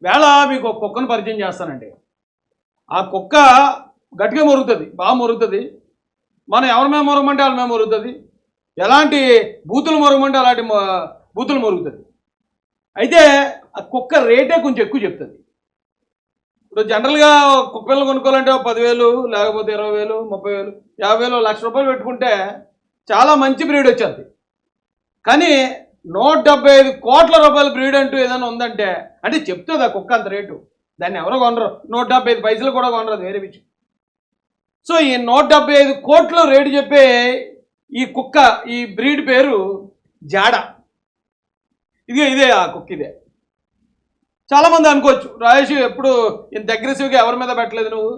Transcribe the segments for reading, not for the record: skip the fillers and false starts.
వేళ మీకు ఒక కుక్కను పరిచయం చేస్తానండి. ఆ కుక్క గట్టిగా మొరుగుతుంది, బాగా మొరుగుతుంది. మనం ఎవరి మీద మొరగమంటే వాళ్ళ మీద మొరుగుతుంది. ఎలాంటి బూతులు మొరగమంటే అలాంటి బూతులు మొరుగుతుంది. అయితే ఆ కుక్క రేటే కొంచెం ఎక్కువ చెప్తుంది. ఇప్పుడు జనరల్గా కుక్క పిల్లలు కొనుక్కోవాలంటే 10,000 లేకపోతే 20,000, 30,000, 50,000, ₹1,00,000 పెట్టుకుంటే చాలా మంచి బ్రీడ్ వచ్చేది. కానీ 175 కోట్ల రూపాయల బ్రీడ్ అంటూ ఏదైనా ఉందంటే అంటే చెప్తుంది ఆ కుక్క అంత రేటు. దాన్ని ఎవరో కొనరు, 175 పైసలు కూడా కొనరు, అది వేరే విషయం. సో ఈ 175 కోట్లు రేటు చెప్పే ఈ కుక్క, ఈ బ్రీడ్ పేరు జాడ. ఇదే ఆ కుక్క ఇదే. చాలామంది అనుకోవచ్చు, రాజేష్ ఎప్పుడు ఇంత అగ్రెసివ్గా ఎవరి మీద పెట్టలేదు నువ్వు,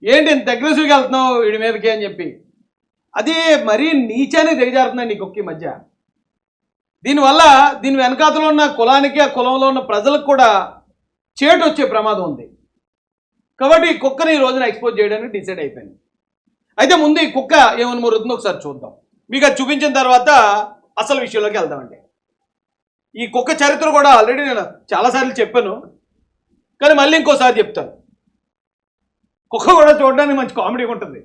ఏంటి ఇంత అగ్రెసివ్గా వెళ్తున్నావు వీడి మీదకి అని చెప్పి. అది మరీ నీచానికి దిగజారుతుందండి ఈ కుక్క ఈ మధ్య. దీనివల్ల దీని వెనకాతలో ఉన్న కులానికి, ఆ కులంలో ఉన్న ప్రజలకు కూడా చేటు వచ్చే ప్రమాదం ఉంది. కాబట్టి ఈ కుక్కని ఈ రోజున ఎక్స్పోజ్ చేయడానికి డిసైడ్ అయిపోయింది. అయితే ముందు ఈ కుక్క ఏమని మొరుగుతుందో ఒకసారి చూద్దాం. మీకు అది చూపించిన తర్వాత అసలు విషయంలోకి వెళ్దామండి. ఈ కుక్క చరిత్ర కూడా ఆల్రెడీ నేను చాలాసార్లు చెప్పాను, కానీ మళ్ళీ ఇంకోసారి చెప్తాను. కుక్క కూడా చూడడానికి మంచి కామెడీ ఉంటుంది.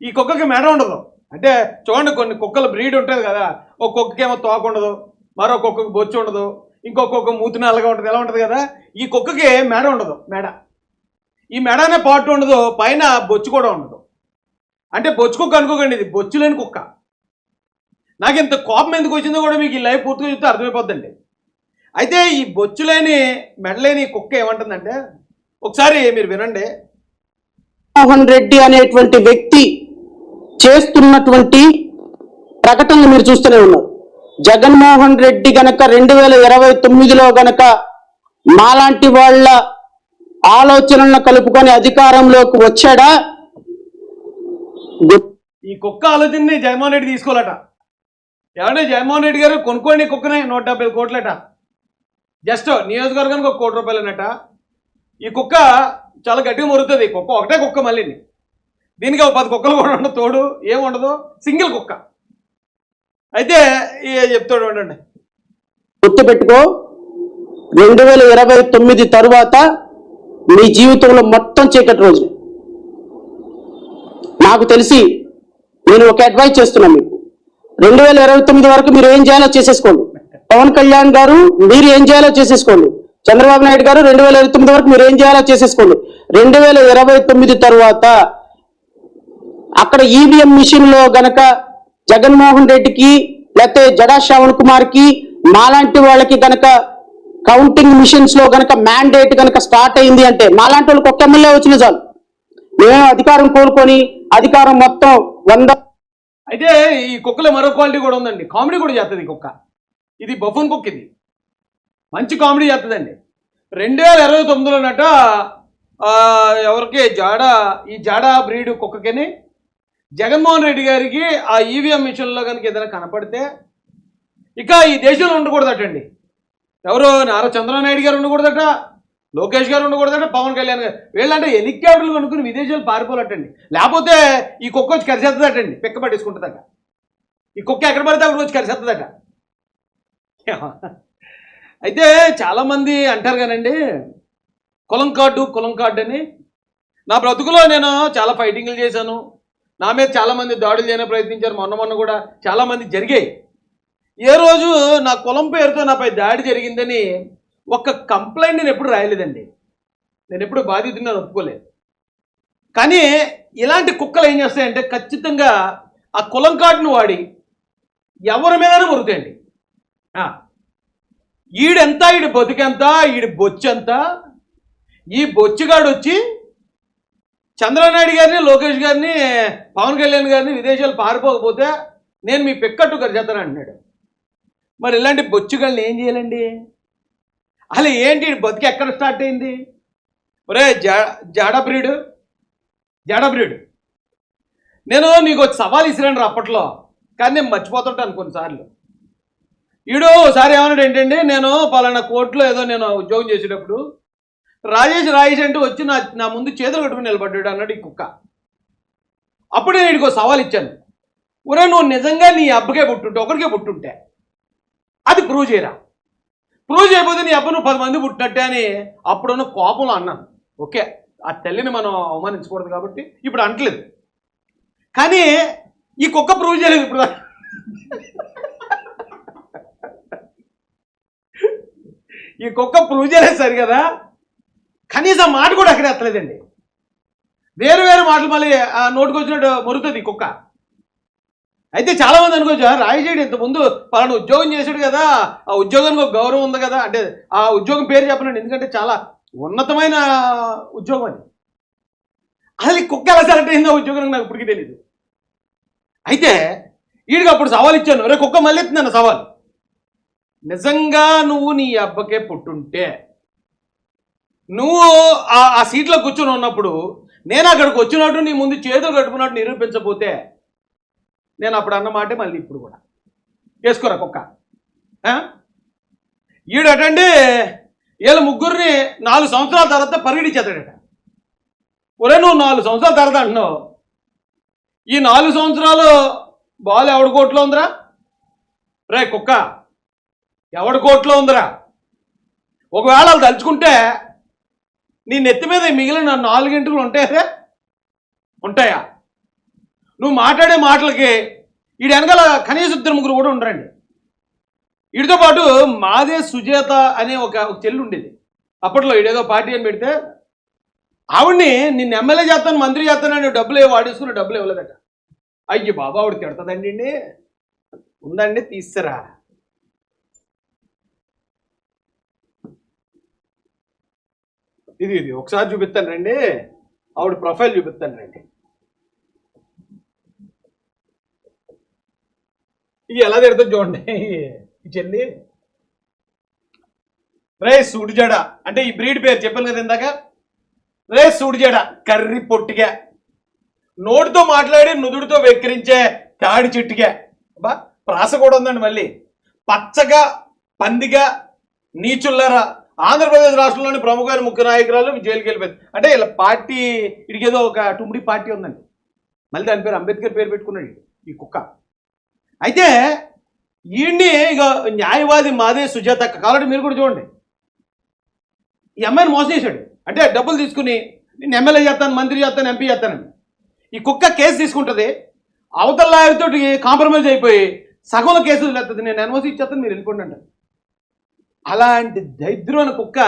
ఈ కుక్కకి మెడ ఉండదు. అంటే చూడండి, కొన్ని కుక్కల బ్రీడ్ ఉంటుంది కదా, ఒక కుక్కకేమో తోక ఉండదు, మరో కుక్కకి బొచ్చు ఉండదు, ఇంకో కుక్క మూతి నల్లగా ఉంటుంది, ఎలా ఉంటుంది కదా. ఈ కుక్కకి మెడ ఉండదు. ఈ మెడ అనే పార్ట్ ఉండదు, పైన బొచ్చు కూడా ఉండదు. అంటే బొచ్చు కుక్క అనుకోకండి, ఇది బొచ్చు లేని కుక్క. నాకు ఇంత కోపం ఎందుకు వచ్చిందో కూడా మీకు ఈ లైవ్ పూర్తిగా చెప్తే అర్థమైపోద్దండి. అయితే ఈ బొచ్చు లేని మెడలేని కుక్క ఏమంటుందంటే, ఒకసారి మీరు వినండి. మోహన్ రెడ్డి అనేటువంటి వ్యక్తి చేస్తున్నటువంటి ప్రకటనలు మీరు చూస్తూనే ఉన్నారు. జగన్మోహన్ రెడ్డి గనక 2029లో గనక మాలాంటి వాళ్ళ ఆలోచనలను కలుపుకొని అధికారంలోకి వచ్చాడా? ఈ కుక్క ఆలోచనని జగన్మోహన్ రెడ్డి తీసుకోవాలట. ఏమంటే జగన్మోహన్ రెడ్డి గారు కొనుక్కోండి కుక్కనే 170 కోట్లట. జస్ట్ నియోజకవర్గానికి ₹1 కోటి అన్నట. ఈ కుక్క చాలా గట్టిగా మొరుగుతుంది. కుక్క ఒకటే కుక్క, మళ్ళీ దీనికి ఒక 10 కుక్కలు కూడా ఉండదు, తోడు ఏముండదు, సింగిల్ కుక్క. అయితే చెప్తాడు ఉండండి. గుర్తుపెట్టుకో, 2029 తరువాత మీ జీవితంలో మొత్తం చీకటి రోజు. నాకు తెలిసి నేను ఒక అడ్వైజ్ చేస్తున్నాను మీకు. 2029 వరకు మీరు ఏం చేయాలో చేసేసుకోండి. పవన్ కళ్యాణ్ గారు మీరు ఏం చేయాలో చేసేసుకోండి. చంద్రబాబు నాయుడు గారు 2029 వరకు మీరు ఏం చేయాలో చేసేసుకోండి. 2029 తరువాత అక్కడ ఈవీఎం మిషన్ లో గనక జగన్మోహన్ రెడ్డికి లేకపోతే జడా శ్రావణ్ కుమార్ కి మాలాంటి వాళ్ళకి గనక కౌంటింగ్ మిషన్స్ లో గనక మ్యాండేట్ గనక స్టార్ట్ అయింది అంటే, మాలాంటి వాళ్ళకి ఒక్క ఎమ్మెల్యే వచ్చిన చాలు, మేము అధికారం కోరుకొని అధికారం మొత్తం 100. అయితే ఈ కుక్కలో మరో క్వాలిటీ కూడా ఉందండి, కామెడీ కూడా చేస్తుంది ఈ కుక్క. ఇది బఫూన్ కుక్క, ఇది మంచి కామెడీ చేస్తుందండి. 2029లోనట ఎవరికి ఈ జాడా బ్రీడ్ కుక్కకి జగన్మోహన్ రెడ్డి గారికి ఆ ఈవీఎం మిషన్లో కనుక ఏదైనా కనపడితే ఇక ఈ దేశంలో ఉండకూడదటండి. ఎవరు నారా చంద్రబాబు నాయుడు గారు ఉండకూడదట, లోకేష్ గారు ఉండకూడదట, పవన్ కళ్యాణ్ గారు. వీళ్ళంటే హెలికాప్టర్లు కనుక్కుని విదేశాలు పారిపోవాలటండి. లేకపోతే ఈ కుక్క వచ్చి కరిసేస్తుందటండి, పిక్క పట్టేసుకుంటుందట. ఈ కుక్క ఎక్కడ పడితే అక్కడ వచ్చి కరిసేస్తుందట. అయితే చాలామంది అంటారు కానండి, కులం కార్డు అని. నా బ్రతుకులో నేను చాలా ఫైటింగ్లు చేశాను, నా మీద చాలామంది దాడులు చేయడానికి ప్రయత్నించారు. మొన్న కూడా చాలామంది జరిగాయి. ఏ రోజు నా కులం పేరుతో నాపై దాడి జరిగిందని ఒక్క కంప్లైంట్ నేను ఎప్పుడు రాయలేదండి. నేను ఎప్పుడు బాధితుని ఒప్పుకోలేదు. కానీ ఇలాంటి కుక్కలు ఏం చేస్తాయంటే ఖచ్చితంగా ఆ కులం కార్డును వాడి ఎవరి మీదనే మొరుగుతాయండి. ఈడెంత, ఈడు బతుకెంత, ఈడు బొచ్చంత. ఈ బొచ్చుగాడు వచ్చి చంద్రబాబు నాయుడు గారిని, లోకేష్ గారిని, పవన్ కళ్యాణ్ గారిని విదేశాలు పారిపోకపోతే నేను మీ పెక్కట్టు గరిచేస్తాను అంటున్నాడు. మరి ఇలాంటి బొచ్చుగాళ్ళని ఏం చేయాలండి? అసలు ఏంటి బతికి ఎక్కడ స్టార్ట్ అయింది? ఒరే జాడా బ్రీడ్, నేను నీకు వచ్చి సవాల్ ఇసిరాను అప్పట్లో, కానీ నేను మర్చిపోతుంటాను కొన్నిసార్లు. ఈడు ఒకసారి ఏమన్నాడు ఏంటండి, నేను పలానా కోర్టులో ఏదో నేను ఉద్యోగం చేసేటప్పుడు రాజేష్ అంటూ వచ్చి నా ముందు చేతులు కట్టుకుని నిలబడ్డాడు అన్నాడు ఈ కుక్క. అప్పుడు నేను వీడికి సవాల్ ఇచ్చాను, ఒరే నువ్వు నిజంగా నీ అబ్బకే పుట్టుంటే, ఒకరికే పుట్టుంటే అది ప్రూవ్ చేయరా. ప్రూవ్ చేయకపోతే నీ అబ్బా నువ్వు 10 మంది పుట్టినట్టే అని అప్పుడున్న కోపంలో అన్నాను. ఓకే, ఆ తల్లిని మనం అవమానించకూడదు కాబట్టి ఇప్పుడు అంటలేదు. కానీ ఈ కుక్క ప్రూవ్ చేయలేదు ఇప్పుడు. ఈ కుక్క ప్రూవ్ చేయలేదు సరి కదా, కనీసం మాట కూడా అక్కడ ఎత్తలేదండి. వేరు వేరు మాటలు మళ్ళీ నోటికి వచ్చినట్టు మొరుగుతుంది ఈ కుక్క. అయితే చాలా మంది అనుకోవచ్చు, రాజశేఖర్ ఇంతకుముందు పలానా ఉద్యోగం చేశాడు కదా, ఆ ఉద్యోగానికి ఒక గౌరవం ఉంది కదా అంటే, ఆ ఉద్యోగం పేరు చెప్పనండి ఎందుకంటే చాలా ఉన్నతమైన ఉద్యోగం అది. అసలు ఈ కుక్క ఎలా సెలెక్ట్ అయిందో ఉద్యోగం నాకు ఇప్పటికీ తెలియదు. అయితే వీడికి అప్పుడు సవాల్ ఇచ్చాను, రే కుక్క మళ్ళీ ఎత్తున్నాను సవాల్, నిజంగా నువ్వు నీ అబ్బకే పుట్టుంటే నువ్వు ఆ సీట్లో కూర్చొని ఉన్నప్పుడు నేను అక్కడికి వచ్చినట్టు నీ ముందు చేతులు కట్టుకున్నట్టు నిరూపించకపోతే నేను అప్పుడు అన్నమాటే మళ్ళీ ఇప్పుడు కూడా వేసుకోరా కుక్క. ఈడటండి వీళ్ళ ముగ్గురిని 4 సంవత్సరాల తర్వాత పరిగణించేస్తాడట. ఒరే నువ్వు 4 సంవత్సరాల తర్వాత అంటున్నావు, ఈ 4 సంవత్సరాలు బాల్ ఎవడి కోట్లో ఉందిరా? రే కుక్క ఎవడి కోట్లో ఉందిరా? ఒకవేళ వాళ్ళు తలుచుకుంటే నీ నెత్తి మీద మిగిలిన 4 గంటలు ఉంటాయా? ఉంటాయా? నువ్వు మాట్లాడే మాటలకి వీడి వెనకాల కనీసం 2-3 కూడా ఉండరండి. వీడితో పాటు మాదే సుజాత అనే ఒక చెల్లి ఉండేది అప్పట్లో. వీడేదో పార్టీ అని పెడితే ఆవిడ్ని నిన్ను ఎమ్మెల్యే చేస్తాను మంత్రి చేస్తానని డబ్బులు వాడేసుకుని డబ్బులు ఇవ్వలేదట. అయ్యి బాబా ఆవిడ తిడతదండి. ఉందండి తీస్తారా, ఇది ఒకసారి చూపిస్తాను రండి, ఆవిడ ప్రొఫైల్ చూపిస్తాను రండి. ఇది ఎలా తిడుతుంది చూడండి ఈ చెల్లి. రే సూడి జడ అంటే ఈ బ్రీడ్ పేరు చెప్పాను కదా ఇందాక. రే సూడి జడ కర్రీ పొట్టిగా, నోటితో మాట్లాడి నుదుడితో వెక్కిరించే తాడి చెట్టుగా, బా ప్రాస కూడా ఉందండి మళ్ళీ. పచ్చగా పందిగా నీచుల్లారా ఆంధ్రప్రదేశ్ రాష్ట్రంలోని ప్రముఖ ముఖ్య నాయకురాలు జైలుకి వెళ్ళిపోయింది అంటే ఇలా పార్టీ, ఇడికేదో ఒక టుమ్మిడి పార్టీ ఉందండి, మళ్ళీ దాని పేరు అంబేద్కర్ పేరు పెట్టుకున్నాడు ఈ కుక్క. అయితే ఈయన్ని ఇక న్యాయవాది మాదే సుజాత కాబట్టి మీరు కూడా చూడండి, ఈ అమ్మాయిని మోసం చేశాడు. అంటే డబ్బులు తీసుకుని నేను ఎమ్మెల్యే చేస్తాను మంత్రి చేస్తాను ఎంపీ చేస్తానని. ఈ కుక్క కేసు తీసుకుంటుంది, అవతల లాయర్తో కాంప్రమైజ్ అయిపోయి సగంలో కేసులు లేస్తుంది, నేను ఎన్ఓసి ఇచ్చేస్తాను మీరు వెళ్ళిపోండి అంటారు. అలాంటి దరిద్రమైన కుక్క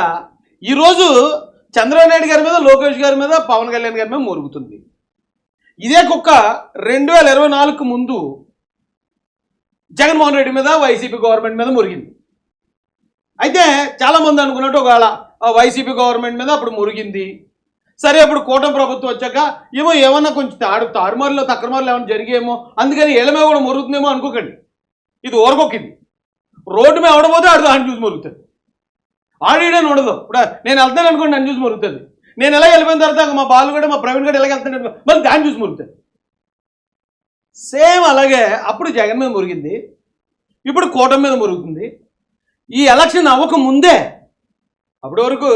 ఈరోజు చంద్రబాబు నాయుడు గారి మీద, లోకేష్ గారి మీద, పవన్ కళ్యాణ్ గారి మీద మురుగుతుంది. ఇదే కుక్క 2024 ముందు జగన్మోహన్ రెడ్డి మీద, వైసీపీ గవర్నమెంట్ మీద మురిగింది. అయితే చాలామంది అనుకున్నట్టు ఒకవేళ వైసీపీ గవర్నమెంట్ మీద అప్పుడు మురిగింది, సరే అప్పుడు కూటమి ప్రభుత్వం వచ్చాక ఏమన్నా కొంచెం తారుమారులో తక్కరమారులు ఏమైనా జరిగేమో అందుకని ఏళ్ళ మీద కూడా మురుగుతుందేమో అనుకోకండి. ఇది ఊరకొక్కింది. రోడ్డు మీద ఎవడపోతే ఆడు దాన్ని చూసి మురుగుతుంది, ఆడీడని ఉండదు. ఇప్పుడు నేను వెళ్తాను అనుకోండి నన్ను చూసి మురుగుతుంది, నేను ఎలా వెళ్ళిపోయిన తర్వాత మా బాలు కూడా మా ప్రవీణ్ కూడా ఎలా వెళ్తాను మళ్ళీ దాన్ని చూసి మురుగుతుంది. సేమ్ అలాగే అప్పుడు జగన్ మీద మురిగింది, ఇప్పుడు కూటమి మీద మురుగుతుంది. ఈ ఎలక్షన్ అవ్వక ముందే అప్పటి వరకు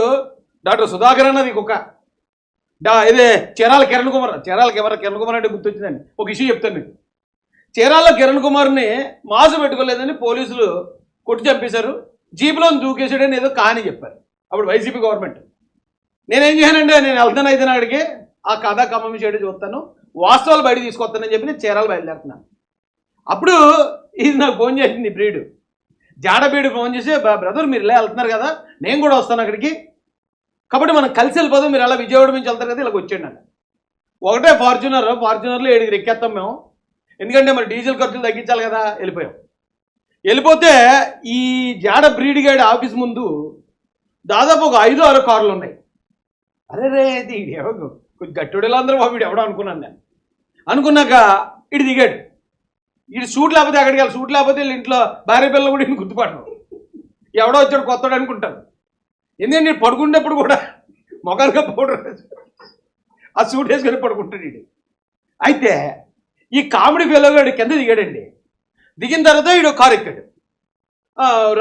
డాక్టర్ సుధాకర్ అన్నది కుక్క, ఇదే చీరాల కిరణ్ కుమార్ అంటే గుర్తొచ్చిందండి. ఒక ఇష్యూ చెప్తాను మీకు. చీరాల కిరణ్ కుమార్ని మాసు పెట్టుకోలేదని పోలీసులు కొట్టి చంపేశారు, జీపులో దూకేసాడని ఏదో కానీ చెప్పారు అప్పుడు వైసీపీ గవర్నమెంట్. నేనేం చేయనంటే నేను వెళ్తాను అయితే అక్కడికి ఆ కథ కమ్మం చేయడం చూస్తాను, వాస్తవాలు బయట తీసుకొస్తానని చెప్పి నేను చీరాలు బయలుదేరుతున్నాను. అప్పుడు ఇది నాకు ఫోన్ చేసింది బ్రీడు, జాడబీడు ఫోన్ చేసి బ్రదర్ మీరు ఇలా వెళ్తున్నారు కదా నేను కూడా వస్తాను అక్కడికి, కాబట్టి మనం కలిసి వెళ్ళిపోదాం, మీరు అలా విజయవాడ నుంచి వెళ్తారు కదా ఇలాగ వచ్చేయండి అన్న. ఒకటే ఫార్చునర్లో 7 ఎక్కేస్తాం మేము, ఎందుకంటే మరి డీజిల్ ఖర్చులు తగ్గించాలి కదా. వెళ్ళిపోతే ఈ జాడ బ్రీడ్ గైడ్ ఆఫీస్ ముందు దాదాపు ఒక 5-6 కార్లు ఉన్నాయి. అరే రే ఇది కొంచెం గట్టుడేలా అందరూ వీడు ఎవడో అనుకున్నాను నేను. అనుకున్నాక ఇటు దిగాడు, ఇటు సూట్ లేకపోతే అక్కడికి వెళ్ళి, సూట్ లేకపోతే వీళ్ళ ఇంట్లో భార్య పిల్లలు కూడా ఇన్ని గుర్తుపడను, ఎవడో వచ్చాడు కొత్తడు అనుకుంటాను. ఎందుకంటే నేను పడుకునేప్పుడు కూడా మొగాలుగా పౌడర్ ఆ సూట్ వేసుకొని పడుకుంటాడు వీడు. అయితే ఈ కామెడీ ఫెలోగాడు కింద దిగాడండి. దిగిన తర్వాత వీడు కారు ఎక్కాడు,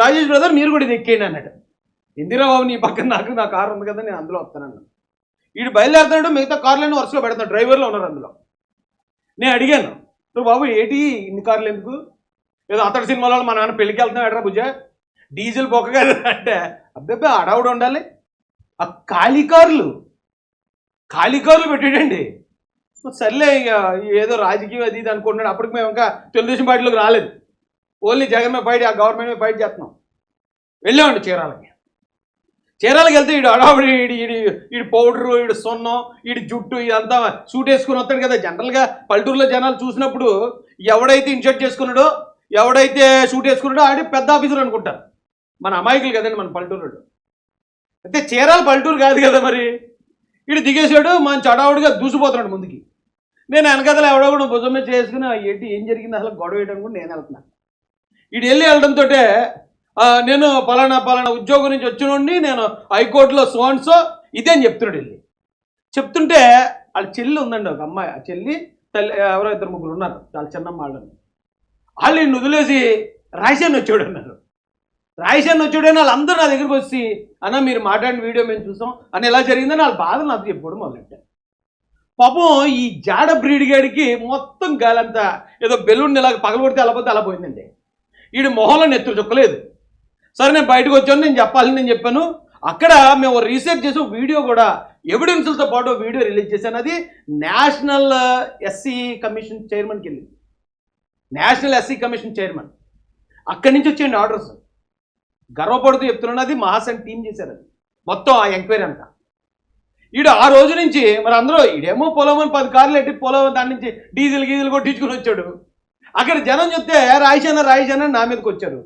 రాజేష్ బ్రదర్ మీరు కూడా ఇది ఎక్కేయండి అన్నాడు. ఇందిరాబాబు నీ పక్కన నా కారు ఉంది కదా నేను అందులో వస్తానన్నాను. వీడు బయలుదేరుతున్నాడు, మిగతా కార్లన్నీ వరుసలో పెడతాడు, డ్రైవర్లో ఉన్నారు అందులో. నేను అడిగాను, నువ్వు బాబు ఏంటి ఇన్ని కార్లు ఎందుకు? ఏదో అతడి సినిమాలో మా నాన్న పెళ్ళికి వెళ్తున్నాడు ఎట్రా బుజ్జ, డీజిల్ బొక్క అంటే అబ్బాయి అడవుడు ఉండాలి. ఆ ఖాళీ కార్లు పెట్టాడండి. సర్లే ఇక ఏదో రాజకీయం అది ఇది అనుకుంటున్నాడు. అప్పటికి మేము ఇంకా తెలుగుదేశం పార్టీలోకి రాలేదు. ఓన్లీ జగన్ మీద ఫైట్, ఆ గవర్నమెంట్ మీద ఫైట్ చేస్తున్నాం. వెళ్ళామండి చీరాలకి వెళ్తే ఈడు అడావుడి, ఈడు పౌడరు, ఈడు సొన్నం, ఈడు జుట్టు, ఇదంతా సూట్ వేసుకుని వస్తాడు కదా. జనరల్గా పల్లెటూరులో జనాలు చూసినప్పుడు ఎవడైతే ఇన్షర్ట్ చేసుకున్నాడో, ఎవడైతే సూట్ వేసుకున్నాడో ఆడి పెద్ద ఆఫీసర్ అనుకుంటారు. మన అమాయకులు కదండి మన పల్లెటూరు. అయితే చీరాల పల్లెటూరు కాదు కదా. మరి ఈడు దిగేసాడు, మంచి అడావుడిగా దూసిపోతున్నాడు ముందుకి. నేను వెనకదలు ఎవడో కూడా భుజం మీద చేసుకుని ఏం జరిగింది అసలు గొడవ వేయడం కూడా నేను వెళ్తున్నాను. ఈడు వెళ్ళడంతో నేను పలానా ఉద్యోగం నుంచి వచ్చినోడిని, నేను హైకోర్టులో సోన్సో ఇదే అని చెప్తున్నాడు. చెప్తుంటే వాళ్ళ చెల్లి ఉందండి, ఒక అమ్మాయి. ఆ చెల్లి తల్లి ఎవరో 2-3 ఉన్నారు, చాలా చిన్నమ్మ వాళ్ళని. వాళ్ళు ఈయన వదిలేసి రాజశాన్ వచ్చాడు అన్నారు. రాజశాన్ వచ్చాడని వాళ్ళందరూ నా దగ్గరికి వచ్చి, అన్న మీరు మాట్లాడిన వీడియో మేము చూసాం అని ఎలా జరిగిందని వాళ్ళ బాధలు నాకు చెప్పుకోవడం మొదలెట్టారు. పాపం ఈ జాడ బ్రీడ్ గాడికి మొత్తం గాలంతా ఏదో బెలూన్ ఇలాగ పగలగొడితే అలా అలా పోయిందండి. వీడి మొహంలో నెత్తురు చుక్కలేదు. సరే నేను బయటకు వచ్చాను, నేను చెప్పాలని నేను చెప్పాను. అక్కడ మేము రీసెర్చ్ చేసి వీడియో కూడా ఎవిడెన్స్లతో పాటు వీడియో రిలీజ్ చేశాను. అది నేషనల్ ఎస్సీ కమిషన్ చైర్మన్కి వెళ్ళింది. నేషనల్ ఎస్సీ కమిషన్ చైర్మన్ అక్కడి నుంచి వచ్చేయండి ఆర్డర్స్. గర్వపడుతూ చెప్తున్నాను, అది మహాసన్ టీం చేశారు. అది మొత్తం ఆ ఎంక్వైరీ అంతా. ఈడు ఆ రోజు నుంచి మరి అందరూ ఈడేమో పొలమని 10 కార్లు ఎట్టి పొలం దాని నుంచి డీజిల్ కొట్టించుకుని వచ్చాడు. అక్కడ జనం చెప్తే రాయిశాన నా మీదకి వచ్చారు.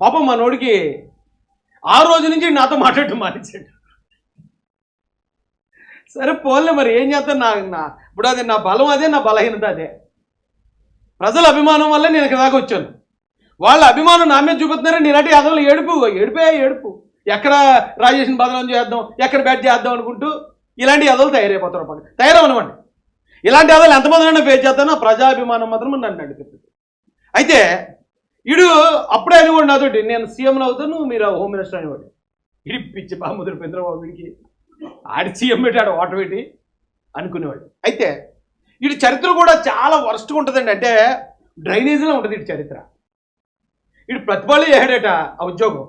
పాపం మా నోడికి ఆ రోజు నుంచి నాతో మాట్లాడటం మానేశాడు. సరే పోలే, మరి ఏం చేస్తాను. ఇప్పుడు అది నా బలం అదే, నా బలహీనత అదే. ప్రజల అభిమానం వల్ల నేను ఇక్కడ దాకా వచ్చాను. వాళ్ళ అభిమానం నా మీద చూపుతున్నారని ఇలాంటి అదవులు ఏడుపు ఎక్కడ రాజేషన్ బదనం చేద్దాం, ఎక్కడ బ్యాట్ చేద్దాం అనుకుంటూ ఇలాంటి అదవులు తయారైపోతారు. తయారవనమండి. ఇలాంటి అదవులు ఎంతమందినైనా ఫేస్ చేస్తానో ప్రజాభిమానం మాత్రం నన్ను నడిపిస్తుంది. అయితే వీడు అప్పుడే అనేవాడు నాతోటి, నేను సీఎంలో అవుతాను, మీరు హోమ్ మినిస్టర్ అనేవాడు. ఇది పిచ్చి బాముద్ర చంద్రబాబు వీడికి ఆడి సీఎం పెట్టాడు ఓట పెట్టి అనుకునేవాడు. అయితే వీడి చరిత్ర కూడా చాలా వరస్ట్గా ఉంటుందండి. అంటే డ్రైనేజీలో ఉంటుంది వీడి చరిత్ర. వీడు ప్రతిపాళ్ళు చేశాడట ఆ ఉద్యోగం.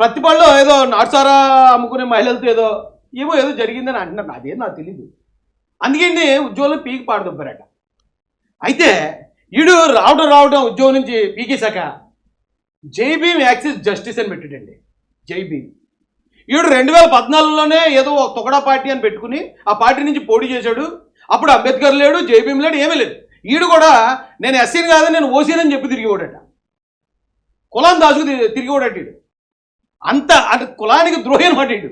ప్రతిపాళ్ళు ఏదో నాటుసారా అమ్ముకునే మహిళలతో ఏదో జరిగిందని అంటున్నారు. అదేం నాకు తెలీదు. అందుకని ఉద్యోగంలో పీకి పాడుదొబ్బారట. అయితే వీడు రావడం ఉద్యోగం నుంచి పీకేశాక జైభీమ్ యాక్సిస్ జస్టిస్ అని పెట్టాడండి. జైభీమ్ వీడు 2014లోనే ఏదో తొకడా పార్టీ అని పెట్టుకుని ఆ పార్టీ నుంచి పోటీ చేశాడు. అప్పుడు అంబేద్కర్ లేడు, జైభీమ్ లేడు, ఏమీ లేదు. వీడు కూడా నేను ఎస్సీని కాదని నేను ఓసీని చెప్పి తిరిగిపోడట. కులాన్ని దాచుకు తిరిగిపోడట. వీడు అంత అంటే కులానికి ద్రోహి అనమాట. వీడు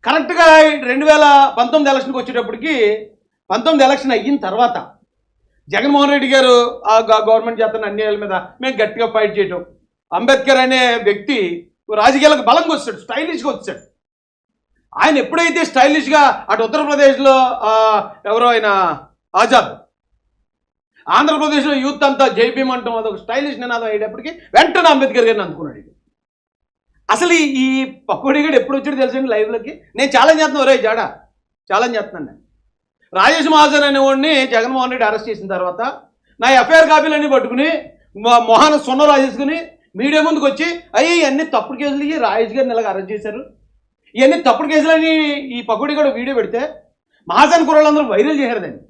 కరెక్ట్గా 2019 ఎలక్షన్కి వచ్చేటప్పటికి 19 ఎలక్షన్ అయిన తర్వాత జగన్మోహన్ రెడ్డి గారు ఆ గవర్నమెంట్ చేస్తున్న అన్యాయాల మీద మేము గట్టిగా ఫైట్ చేయటం, అంబేద్కర్ అనే వ్యక్తి రాజకీయాలకు బలంగా వచ్చాడు, స్టైలిష్గా వచ్చాడు. ఆయన ఎప్పుడైతే స్టైలిష్గా అటు ఉత్తరప్రదేశ్లో ఎవరో ఆయన ఆజాద్, ఆంధ్రప్రదేశ్లో యూత్ అంతా జైభీమ్ అంటాం, అదొక స్టైలిష్ నినాదం అయ్యేటప్పటికి వెంటనే అంబేద్కర్ గారిని అందుకున్నాడు. అసలు ఈ పకోడీ గడు ఎప్పుడు వచ్చాడు తెలుసండి లైవ్లోకి. నేను ఛాలెంజ్ చేస్తున్నాను, ఒరే జాడా ఛాలెంజ్ చేస్తున్నాను. నేను రాజేష్ మహాజన్ అనేవాడిని జగన్మోహన్ రెడ్డి అరెస్ట్ చేసిన తర్వాత నా ఎఫ్ఐఆర్ కాపీలన్నీ పట్టుకుని మొహాన సొన్న రాజేసుకుని మీడియా ముందుకు వచ్చి ఇవన్నీ తప్పుడు కేసులు, ఈ రాజేష్ గారిని ఇలాగ అరెస్ట్ చేశారు, ఇవన్నీ తప్పుడు కేసులని ఈ పకోడీ గడు వీడియో పెడితే మహాజన్ కుర్రాళ్ళందరూ వైరల్ చేశారు దాన్ని.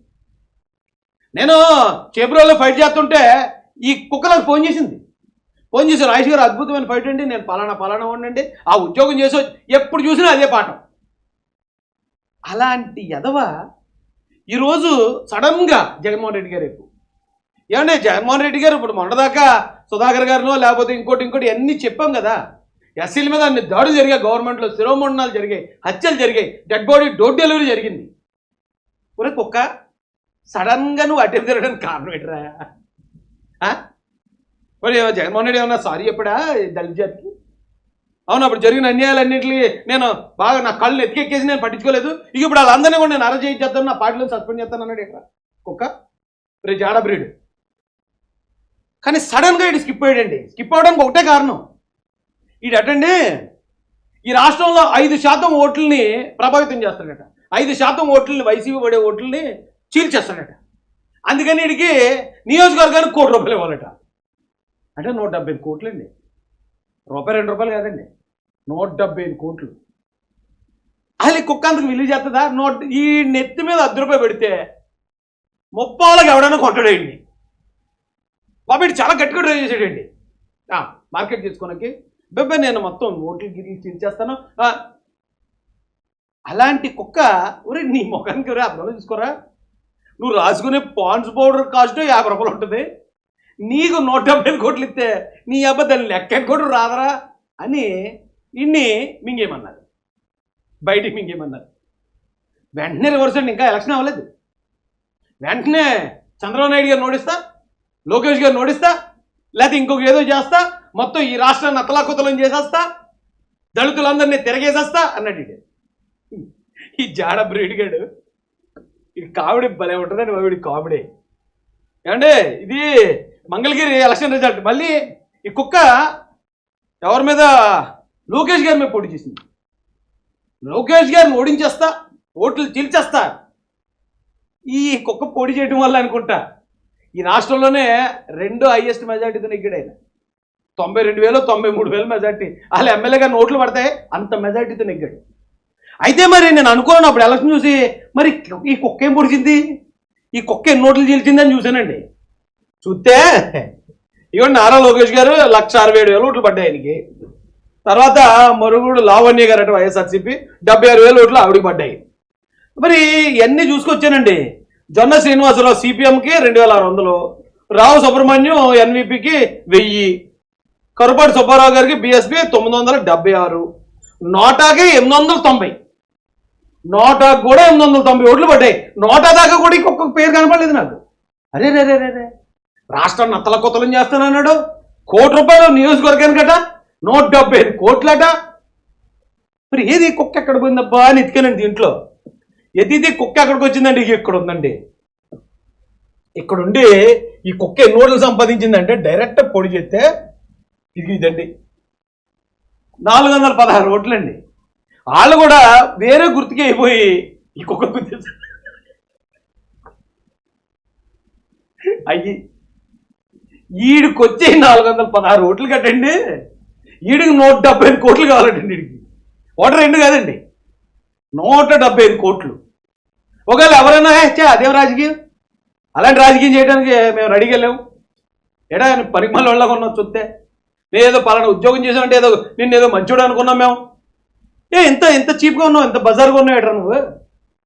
నేను చేబ్రోలో ఫైట్ చేస్తుంటే ఈ కుక్క నాకు ఫోన్ చేసి రాజేష్ గారు అద్భుతమైన ఫైట్ అండి, నేను పలానా ఉండండి, ఆ ఉద్యోగం చేసి ఎప్పుడు చూసినా అదే పాఠం. అలాంటి ఎదవ ఈరోజు సడన్గా జగన్మోహన్ రెడ్డి గారు ఏమంటే జగన్మోహన్ రెడ్డి గారు ఇప్పుడు మొన్నదాకా సుధాకర్ గారినో లేకపోతే ఇంకోటి అన్నీ చెప్పాం కదా. ఎస్సీల మీద అన్ని దాడులు జరిగాయి, గవర్నమెంట్లో శిరోమండనాలు జరిగాయి, హత్యలు జరిగాయి, డెడ్ బాడీ డోర్ డెలివరీ జరిగింది. ఒరే కుక్క, సడన్గా నువ్వు అటెంప్ తిరగడానికి కారణం ఏంటరా? మరి జగన్మోహన్ రెడ్డి ఏమన్నా సారీ చెప్పాడా దళిత జాతికి? అవును, అప్పుడు జరిగిన అన్యాయాలన్నింటినీ నేను బాగా నా కళ్ళు ఎత్తికెక్కేసి నేను పట్టించుకోలేదు. ఇక ఇప్పుడు వాళ్ళందరినీ కూడా నేను అరెస్ట్ చేస్తాను, నా పార్టీలో సస్పెండ్ చేస్తాను అన్నాడు. ఇక్కడ కుక్క రే జాడ బ్రీడ్. కానీ సడన్గా ఇటు స్కిప్ అయ్యాడండి. స్కిప్ అవ్వడానికి ఒకటే కారణం, ఇది అటండి ఈ రాష్ట్రంలో 5% ఓట్లని ప్రభావితం చేస్తాడట. 5% ఓట్లని, వైసీపీ పడే ఓట్లని చీల్చేస్తాడట. అందుకని వీడికి నియోజకవర్గానికి ₹1 కోటి ఇవ్వాలట. అంటే 170 కోట్లండి. ₹2 కాదండి, 175 కోట్లు. అసలు ఈ కుక్క అంతకు విలువ చేస్తుందా? ఈ నెత్తి మీద ₹10 పెడితే 30 ఎవడైనా కొంటాడండి. బాబు చాలా గట్టిగా డ్రైవ్ చేసాడండి మార్కెట్ చేసుకోనకి. బాబాయ్ నేను మొత్తం ఓట్లు గిరి చేస్తాను. అలాంటి కుక్క ఒరే నీ ముఖానికి ఒరే అర్థంలో చూసుకోరా, నువ్వు రాసుకునే పాండ్స్ పౌడర్ కాస్ట్ ₹50 ఉంటుంది, నీకు 175 కోట్లు ఇస్తే నీ అబ్బాయి లెక్క కూడా రాదరా అని ఇన్ని మింగేమన్నారు, బయటికి మింగేమన్నారు. వెంటనే రివర్స్ అండి, ఇంకా ఎలక్షన్ అవ్వలేదు. వెంటనే చంద్రబాబు నాయుడు గారు నోడిస్తా, లోకేష్ గారు నోడిస్తా, లేకపోతే ఇంకొక ఏదో చేస్తా, మొత్తం ఈ రాష్ట్రాన్ని అతలాకుతలం చేసేస్తా, దళితులందరినీ తిరగేసేస్తా అన్నాడు. ఈ జాడ బ్రీడ్గాడు ఇది కామెడీ భలే ఉంటుందండి బాబు, కామెడీ. ఏమంటే ఇది మంగళగిరి ఎలక్షన్ రిజల్ట్. మళ్ళీ ఈ కుక్క ఎవరి మీద? లోకేష్ గారి మీద పోటీ చేసింది. లోకేష్ గారిని ఓడించేస్తా, ఓట్లు చీల్చేస్తా. ఈ కుక్క పోటీ చేయడం వల్ల అనుకుంటా ఈ రాష్ట్రంలోనే 2వ హైయెస్ట్ మెజార్టీతో నెగ్గాడు ఆయన. 92,000 93,000 మెజార్టీ. అసలు ఎమ్మెల్యే గారిని ఓట్లు పడతాయి అంత మెజార్టీతో నెగ్గాడు. అయితే మరి నేను అనుకోను అప్పుడు ఎలక్షన్ చూసి, మరి ఈ కుక్క ఏం పొడిచింది, ఈ కుక్క ఎన్ని ఓట్లు చీల్చిందని చూశానండి. చూస్తే ఇవ్వండి నారా లోకేష్ గారు 1,67,000 ఓట్లు పడ్డాయి ఆయనకి. తర్వాత మరుగుడు లావణ్య గారు అంటే వైఎస్ఆర్సీపీ 76,000 ఓట్లు ఆవిడికి పడ్డాయి. మరి ఇవన్నీ చూసుకొచ్చానండి. జొన్న శ్రీనివాసరావు సిపిఎంకి 2,600, రావు సుబ్రహ్మణ్యం ఎన్వీపీకి 1000, కరుపాటి సుబ్బారావు గారికి బీఎస్పీ 976, నోటాకి 890, నోటాకు కూడా 890 ఓట్లు పడ్డాయి. నోటా దాకా కూడా ఇంకొక పేరు కనపడలేదు నాకు. అరే రే రే రే రాష్ట్రాన్ని అత్తల కొత్తలం చేస్తానన్నాడు. ₹1,00,00,000 నియోజకవర్గానికట, 175 కోట్లట. మరి ఏది కుక్క ఎక్కడ పోయిందబ్బా అని ఎత్తికానండి దీంట్లో. ఎదిది కుక్క ఎక్కడికి వచ్చిందండి? ఇక్కడ ఉందండి. ఇక్కడుండి ఈ కుక్క ఎన్ని ఓట్లు సంపాదించిందంటే డైరెక్ట్ పొడి చేస్తే ఇదండి 416 ఓట్లండి. వాళ్ళు కూడా వేరే గుర్తుకి అయిపోయి ఈ కుక్క గుర్తు అయ్యి ఈడికి వచ్చి 416 ఓట్లు కట్టండి. ఈడికి 175 కోట్లు కావాలంటండి. ఈడికి ఓటర్ 2 కాదండి, 175 కోట్లు. ఒకవేళ ఎవరైనా అదేం రాజకీయం, అలాంటి రాజకీయం చేయడానికి మేము రెడీగా వెళ్ళాము. ఎడా పరిమళ వాళ్ళగా ఉన్నాం. చూస్తే నేను ఏదో పలానా ఉద్యోగం చేసామంటే ఏదో నిన్ను ఏదో మంచోడు అనుకున్నాం మేము. ఎంత చీప్గా ఉన్నావు, ఎంత బజార్గా ఉన్నావు ఎట్రా నువ్వు,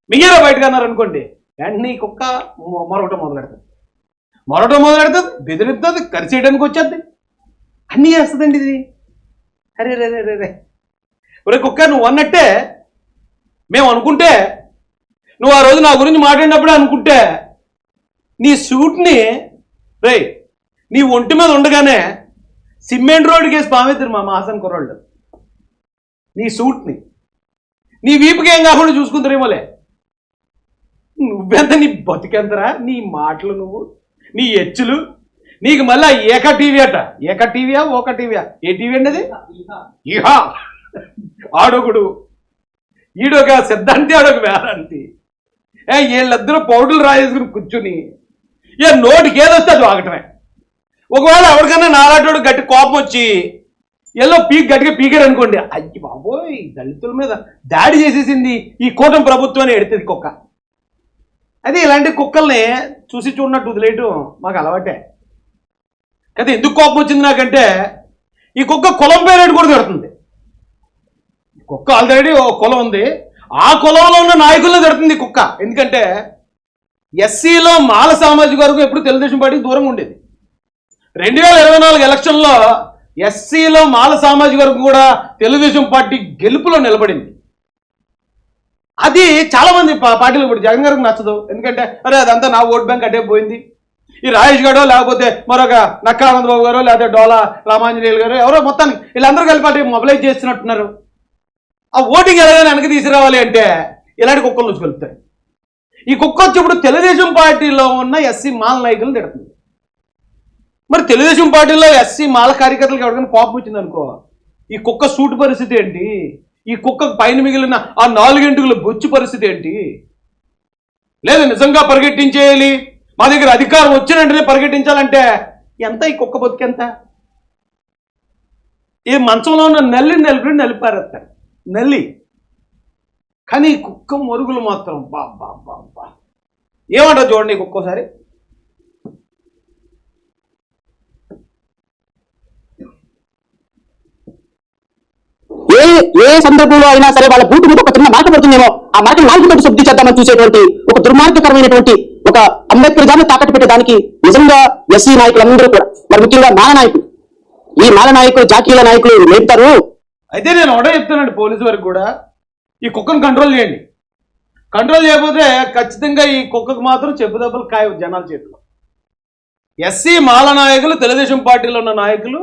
మిగతా బయటకు అన్నారు అనుకోండి, వెంటనే ఈ కుక్క మొరవటం మొదలెడుతుంది, బెదిరిస్తుంది, కరిచేయడానికి వచ్చేది, అన్నీ చేస్తుందండి ఇది. అరే రే రే రే ఒరే కుక్క, నువ్వు అన్నట్టే మేము అనుకుంటే, నువ్వు ఆ రోజు నా గురించి మాట్లాడినప్పుడే అనుకుంటే, నీ సూట్ని రే నీ ఒంటి మీద ఉండగానే సిమెంట్ రోడ్డుకి వేసి పామేద్దరు మా మాసం కుర్రాళ్ళు. నీ సూట్ని నీ వీపుకి ఏం కాకుండా చూసుకుంటారేమోలే. నువ్వెంత, నీ బతికెంతరా, నీ మాటలు, నువ్వు నీ ఎచ్చులు, నీకు మళ్ళీ ఏక టీవీ అట. ఏక టీవీయా ఒక టీవీయా? ఏ టీవీ అండి అది? ఇహా ఆడొకడు, ఈడొక సిద్ధాంతి, ఆడొక వేదాంతి. వీళ్ళిద్దరూ పౌడర్లు రాయేసుకుని కూర్చుని నోటికి ఏదొస్తే అది వాగటమే. ఒకవేళ ఎవరికైనా నాలాంటి గట్టి కోపం వచ్చి ఎల్లో గట్టిగా పీకారు అనుకోండి, అయ్యి బాబోయ్ దళితుల మీద దాడి చేసేసింది ఈ కూటమి ప్రభుత్వం అని ఎడుతుంది కుక్క. అదే ఇలాంటి కుక్కల్ని చూసి చూడనట్టు వదిలేయటం మాకు అలవాటే కదా. ఎందుకు కోపం వచ్చింది నాకంటే, ఈ కుక్క కులం పేరేడు కూడా తిడుతుంది. కుక్క ఆల్రెడీ ఒక కులం ఉంది, ఆ కులంలో ఉన్న నాయకులను తిడుతుంది కుక్క. ఎందుకంటే ఎస్సీలో మాల సామాజిక వర్గం ఎప్పుడు తెలుగుదేశం పార్టీకి దూరంగా ఉండేది. 2024 ఎలక్షన్లో ఎస్సీలో మాల సామాజిక వర్గం కూడా తెలుగుదేశం పార్టీ గెలుపులో నిలబడింది. అది చాలా మంది పార్టీలు ఇప్పుడు జగన్ గారికి నచ్చదు. ఎందుకంటే అరే అదంతా నా ఓట్ బ్యాంక్ అటే పోయింది, ఈ రాజేష్ గారో లేకపోతే మరొక నక్కా ఆనందబాబు గారు లేకపోతే డోలా రామాంజనేయులు గారు ఎవరో మొత్తానికి వీళ్ళందరూ కలిపి పార్టీ మొబిలైజ్ చేస్తున్నట్టున్నారు. ఆ ఓటింగ్ ఎలాగైనా వెనక్కి తీసుకురావాలి అంటే ఇలాంటి కుక్కలు నుంచి కలుపుతాయి. ఈ కుక్క వచ్చి ఇప్పుడు తెలుగుదేశం పార్టీలో ఉన్న ఎస్సీ మాల నాయకులను తిడుతుంది. మరి తెలుగుదేశం పార్టీలో ఎస్సీ మాల కార్యకర్తలకు ఎవరికైనా కోపం వచ్చింది అనుకో, ఈ కుక్క సూటు పరిస్థితి ఏంటి, ఈ కుక్క పైన మిగిలిన ఆ 4 గంటల బొచ్చు పరిస్థితి ఏంటి? లేదు నిజంగా పరిగెట్టించేయాలి, మా దగ్గర అధికారం వచ్చిన వెంటనే పరిగెట్టించాలంటే ఎంత? ఈ కుక్క బతికెంత? ఈ మంచంలో ఉన్న నలిపారేస్తారు నల్లి. కానీ కుక్క మొరుగులు మాత్రం బా బా బా బా ఏమంటారు చూడండి ఒక్కోసారి. ఏ ఏ సందర్భంలో అయినా సరే వాళ్ళ బూటు మీద ఒక చిన్న మార్క పడుతుందేమో, ఆ మార్క నాలుగు శుద్ధి చేద్దామని చూసేటువంటి ఒక దుర్మార్గకరమైనటువంటి ఒక అంబేద్కర్ గారిని తాకట్టు పెట్టేదానికి నిజంగా ఎస్సీ నాయకులందరూ కూడా, మరి ముఖ్యంగా మాల నాయకులు, ఈ మాల నాయకులు జాతీయుల నాయకులు నేర్పుతారు. అయితే నేను ఒకటే చెప్తానండి పోలీసు వారికి కూడా, ఈ కుక్కను కంట్రోల్ చేయండి. కంట్రోల్ చేయకపోతే ఖచ్చితంగా ఈ కుక్కకు మాత్రం చెప్పు దెబ్బలు కాయ జనాల చేతిలో. ఎస్సీ మాల నాయకులు, తెలుగుదేశం పార్టీలో ఉన్న నాయకులు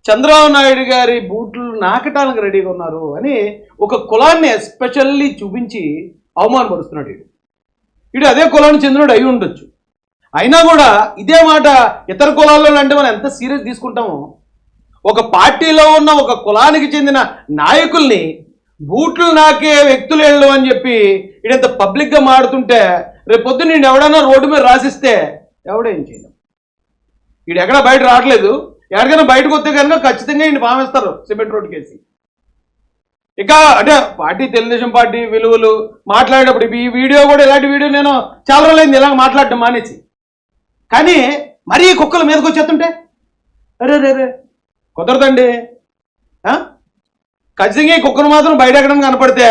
చంద్రబాబు నాయుడు గారి బూట్లు నాకటానికి రెడీగా ఉన్నారు అని ఒక కులాన్ని ఎస్పెషల్లీ చూపించి అవమానపరుస్తున్నాడు. వీడు అదే కులానికి చెందినడు అయి ఉండొచ్చు. అయినా కూడా ఇదే మాట ఇతర కులాల్లో అంటే మనం ఎంత సీరియస్ తీసుకుంటామో, ఒక పార్టీలో ఉన్న ఒక కులానికి చెందిన నాయకుల్ని బూట్లు నాకే వ్యక్తులేళ్ళు అని చెప్పి ఇడంత పబ్లిక్గా మాడుతుంటే రేపొద్దు నేను ఎవడన్నా రోడ్డు మీద రాసిస్తే ఎవడేం చేయడం. వీడు ఎక్కడ బయట రావట్లేదు, ఎక్కడికైనా బయటకు వస్తే కనుక ఖచ్చితంగా ఈయన పామేస్తారు సిమెంట్ రోడ్డు కేసి. ఇక అంటే పార్టీ తెలుగుదేశం పార్టీ విలువలు మాట్లాడేటప్పుడు ఈ వీడియో కూడా, ఇలాంటి వీడియో నేను చాలా రోజులైంది ఇలాగ మాట్లాడటం మానేసి. కానీ మరీ కుక్కల మీదకి వచ్చేస్తుంటే అరే రే రే కుదరదండి. ఖచ్చితంగా ఈ కుక్కను మాత్రం బయట ఎక్కడం కనపడితే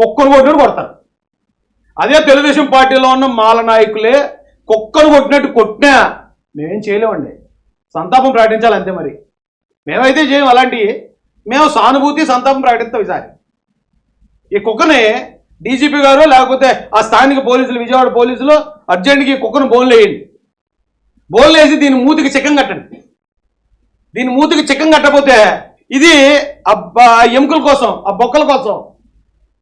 కుక్కను కొట్టినట్టు కొడతారు. అదే తెలుగుదేశం పార్టీలో ఉన్న మాల నాయకులే కుక్కను కొట్టినట్టు కొట్టినా మేమేం చేయలేమండి, సంతాపం ప్రకటించాలి అంతే. మరి మేమైతే చేయం అలాంటివి, మేము సానుభూతి సంతాపం ప్రకటిస్తాం. ఈసారి ఈ కుక్కని డీజీపీ గారు లేకపోతే ఆ స్థానిక పోలీసులు, విజయవాడ పోలీసులు అర్జెంట్కి ఈ కుక్కను బోన్లు వేయండి. బోన్లు వేసి దీని మూతికి చిక్కం కట్టండి. దీని మూతికి చిక్కం కట్టకపోతే ఇది ఆ ఎముకల కోసం, ఆ బొక్కల కోసం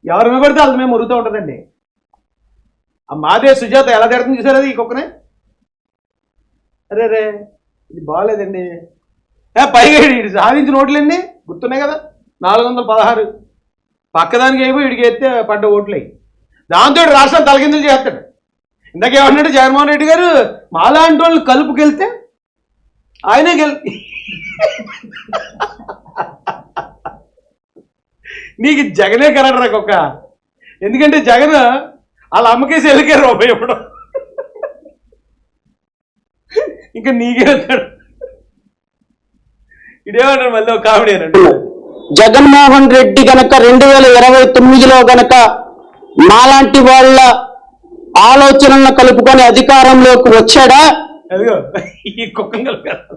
ఎవరు మీద పడితే వాళ్ళ మేము మురుగుతూ ఉంటుందండి. ఆ మాదే సుజాత ఎలా తిడుతుంది చూసారు అది ఈ కుక్కనే. అరే రే ఇది బాగాలేదండి. పైగా ఇది సాధించిన ఓట్లండి గుర్తున్నాయి కదా, 416. పక్కదానికి అయిపోయి వీడికి ఎత్తే పడ్డ ఓట్లు అయ్యి, దాంతో రాష్ట్రం తలకిందులు చేస్తాడు. ఇందాకేమన్నాడు జగన్మోహన్ రెడ్డి గారు, మాలాంటి వాళ్ళు కలుపుకెళ్తే ఆయనే నీకు జగనే కలడరా కుక్క. ఎందుకంటే జగన్ వాళ్ళ అమ్మకేసి వెళ్ళకే రూపాయి ఇవ్వడం, ఇంకా నీకే వస్తాడు. ఇదేమంటారు మళ్ళీ ఒక కామెడీ అనండి. జగన్మోహన్ రెడ్డి గనక 2029లో గనక మాలాంటి వాళ్ళ ఆలోచనలను కలుపుకొని అధికారంలోకి వచ్చాడా, అదిగో ఈ కుక్కను కలిపారు.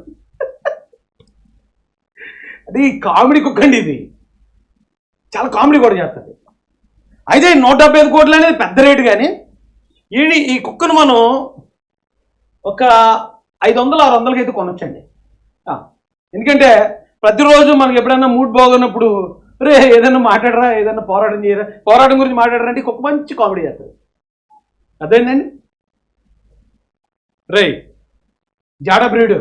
అది కామెడీ కుక్క అండి, ఇది చాలా కామెడీ కూడా చేస్తుంది. అయితే 175 కోట్లు అనేది పెద్ద రేటు, కానీ ఈ కుక్కను మనం ఒక 500-600కి అయితే కొనొచ్చండి. ఎందుకంటే ప్రతిరోజు మనకి ఎప్పుడైనా మూడ్ బాగున్నప్పుడు రే ఏదైనా మాట్లాడరా, ఏదైనా పోరాటం చేయరా, పోరాటం గురించి మాట్లాడరా అంటే కుక్క మంచి కామెడీ చేస్తుంది. అదేంటండి రే జాడా బ్రీడ్,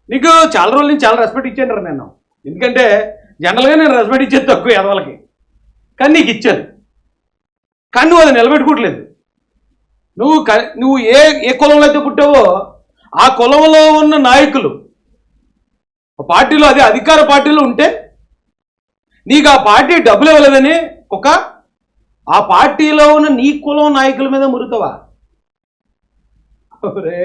నీకు చాలా రోజులు నేను చాలా రెస్పెక్ట్ ఇచ్చాను నేను. ఎందుకంటే జనరల్గా నేను రెస్పెక్ట్ ఇచ్చేది తక్కువ ఎదవాళ్ళకి, కానీ నీకు ఇచ్చాను. కానీ నువ్వు అది నిలబెట్టుకోవట్లేదు. నువ్వు ఏ కులంలో అయితే పుట్టావో ఆ కులంలో ఉన్న నాయకులు పార్టీలో, అదే అధికార పార్టీలో ఉంటే నీకు ఆ పార్టీ డబ్బులు ఇవ్వలేదని కుక్క ఆ పార్టీలో ఉన్న నీ కులం నాయకుల మీద మురుగుతావా? రే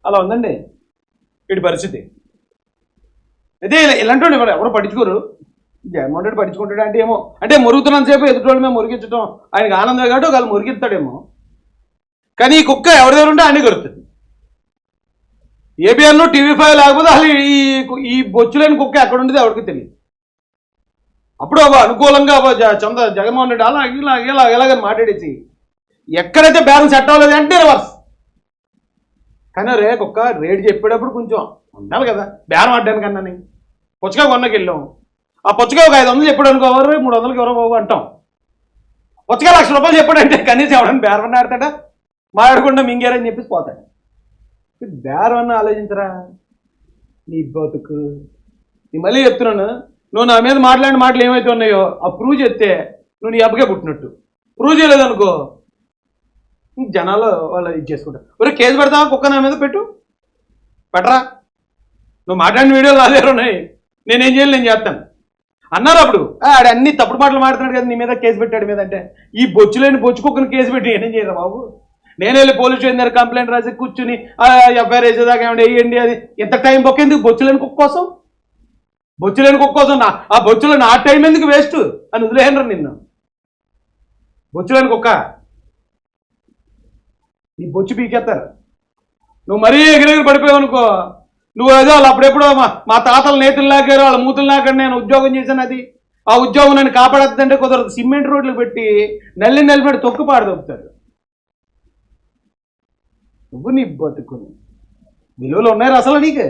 అలా ఉందండి వీడి పరిస్థితి. అయితే ఇలాంటి వాళ్ళు ఎవరు పట్టించుకోరు. జగన్మోహన్ రెడ్డి పట్టించుకుంటాడు అంటే ఏమో, అంటే మురుగుతున్నంత సేపు ఎదుటి మేము మురిగించడం ఆయనకు ఆనందం కాబట్టి వాళ్ళు మురిగిస్తాడేమో. కానీ ఈ కుక్క ఎవరి దగ్గర ఉంటే అన్నీ కలుగుతుంది. ఏబిఎన్ TV5 లేకపోతే అసలు ఈ బొచ్చులేని కుక్క ఎక్కడ ఉండేది ఎవరికి తెలియదు. అప్పుడు అనుకూలంగా జగన్మోహన్ రెడ్డి అలా ఇలాగని మాట్లాడేసి ఎక్కడైతే బ్యాలెన్స్ సెట్ అవ్వలేదు అంటే రివర్స్. కానీ రే కుక్క రేటు చెప్పేటప్పుడు కొంచెం ఉండాలి కదా బేరం ఆడడానికి. అన్నని పుచ్చకాయ కొన్నకి వెళ్ళాం, ఆ పుచ్చకాయ ఒక 500 చెప్పాడు అనుకో, 300కి ఎవరో బాబు అంటాం. పుచ్చకాయ 1,00,000 రూపాయలు చెప్పాడంటే కనీసం ఎవడని బేరం ఆడతాడా, మాట్లాడకుండా మింగారని చెప్పేసి పోతాడు. బేరం అన్న ఆలోచించరా నీ బతుకు. నీ మళ్ళీ చెప్తున్నాను, నువ్వు నా మీద మాట్లాడిన మాటలు ఏమైతే ఉన్నాయో ఆ ప్రూవ్ చేస్తే నువ్వు నీ అబ్బకే పుట్టినట్టు. ప్రూవ్ చేయలేదనుకో జనాలు వాళ్ళు ఇది చేసుకుంటారు. ఒరే కేసు పెడతావా కుక్క నా మీద పెట్టు, పెట్టరా, నువ్వు మాట్లాడిన వీడియోలు నా దగ్గర ఉన్నాయి, నేనేం చేయాలి, నేను చేస్తాను అన్నారు. అప్పుడు ఆడ అన్ని తప్పుడు మాటలు మాట్లాడుతున్నాడు కదా, నీ మీద కేసు పెట్టాడు మీద అంటే, ఈ బొచ్చులేని బొచ్చుకొక్కని కేసు పెట్టి నేనేం చేయరా బాబు, నేను వెళ్ళి పోలీస్ స్టేషన్ దగ్గర కంప్లైంట్ రాసి కూర్చుని ఎఫ్ఐఆర్ వేసేదాకా ఏమంటే వేయండి, అది ఎంత టైం బొక్క ఎందుకు, బొచ్చులేని కుక్క కోసం, బొచ్చులేని కుక్క కోసం ఆ బొచ్చులో నా టైం ఎందుకు వేస్ట్ అని వదిలేయనరు నిన్ను. బొచ్చులేని కుక్క, నీ బొచ్చు పీకేస్తారు. నువ్వు మరీ ఎగిరెగిరి పడిపోయావు అనుకో, నువ్వు ఏదో వాళ్ళు అప్పుడెప్పుడో మా తాతల నేతలు లాగారు, వాళ్ళ మూతులు లాగారు, నేను ఉద్యోగం చేశాను, అది ఆ ఉద్యోగం నన్ను కాపాడద్దంటే కుదరదు. సిమెంట్ రోడ్లు పెట్టి నల్లిపెట్టి తొక్కు పాడదొక్కుతారు. నువ్వు నీ బతుకుని విలువలు ఉన్నాయి అసలు నీకు?